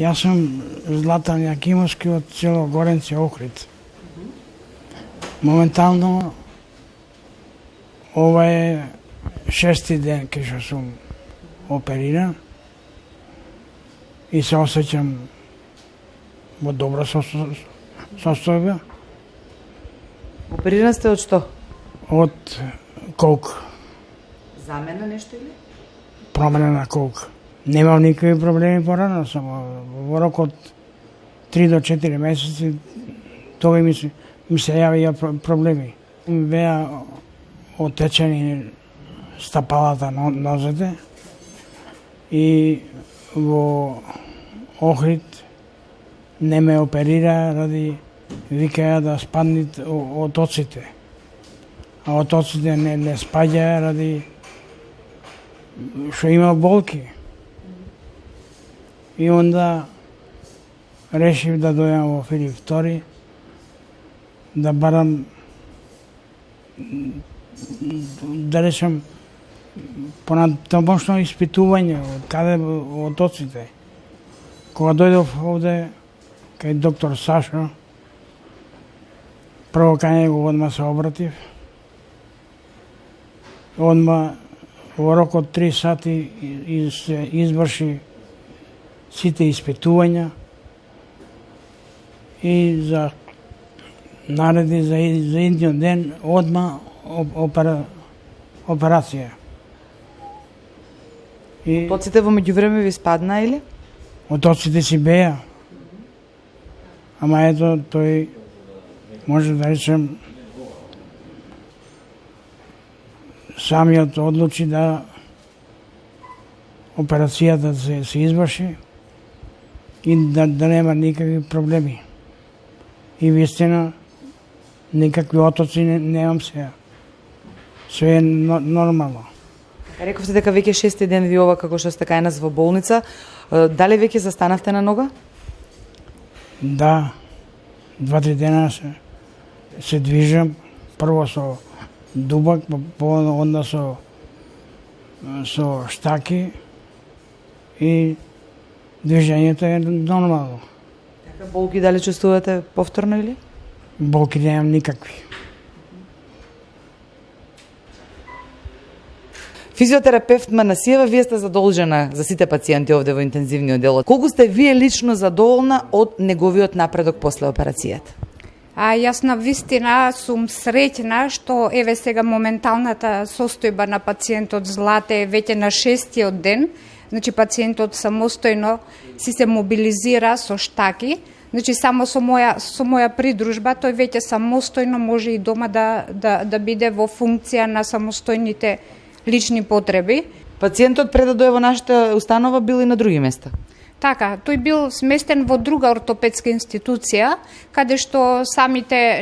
Јас сум Златан Јакимовски од село Горенци, Охрид. Моментално ова е 6-ти ден кај што сум опериран и се осеќам во добра состојба. Опериран сте од што? Од колк, Замена нешто или? промена на колк. Немам никакви проблеми порано, само во рок од 3 до 4 месеци тога ми се јавија проблеми. Беа отечени стапалата на нозете и во Охрид не ме оперира ради викаја да спаднат отоците. А отоците не спаѓа ради што има болки. И онда решив да дојам во Филип II да барам да речем понатамошно испитување од каде отоците. Кога дојдов овде кај доктор Сашо, прво кај него одма се обратив. Одма во рок од 3 сати се изврши сите испитувања и за нареди за идниот ден одма операција. И Отоците во меѓувреме ви спадна или? отоците си беа. Ама ето тој може да речем самиот одлучи да операцијата се изврши и да нема никакви проблеми. И вистина никакви отоци немам сега. Све е нормално. Рековте дека веќе 6-ти ден ви ова како што сте кај нас во болница. Дали веќе застанавте на нога? Да, 2-3 дена се движам. Прво со дубак, онда со штаки и движењето е нормално. Болки дали чувствувате повторно или? Болки немам никакви. Физиотерапевт Манасиева, вие сте задолжена за сите пациенти овде во интензивниот дел. Колку сте вие лично задоволна од неговиот напредок после операцијата? Јас на вистина сум среќна што еве сега моменталната состојба на пациентот Злате е веќе на 6-тиот ден. Значи пациентот самостојно се мобилизира со штаки. Значи само со моја придружба тој веќе самостојно може и дома да биде во функција на самостојните лични потреби. Пациентот пред да дојде во нашата установа бил и на други места. Така, тој бил сместен во друга ортопедска институција, каде што самите,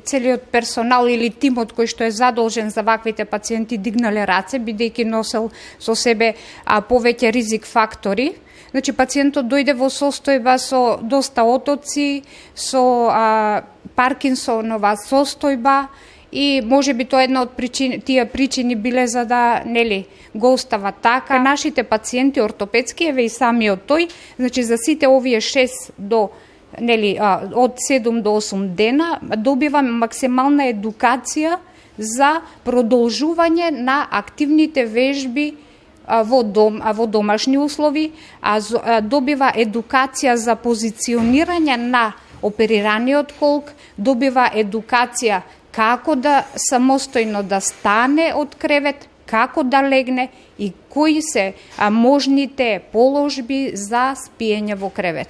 целиот персонал или тимот кој што е задолжен за ваквите пациенти дигнале раце, бидејќи носел со себе повеќе ризик фактори. Значи, пациентот дојде во состојба со доста отоци, со Паркинсонова состојба, и може би тоа една од тие причини биле за да го остава така. Нашите пациенти ортопедски, еве и самиот тој, значи за сите овие 6 до од 7 до 8 дена добива максимална едукација за продолжување на активните вежби во домашни услови, добива едукација за позиционирање на оперираниот колк, добива едукација како да самостојно да стане од кревет, како да легне и кои се можните положби за спиење во кревет.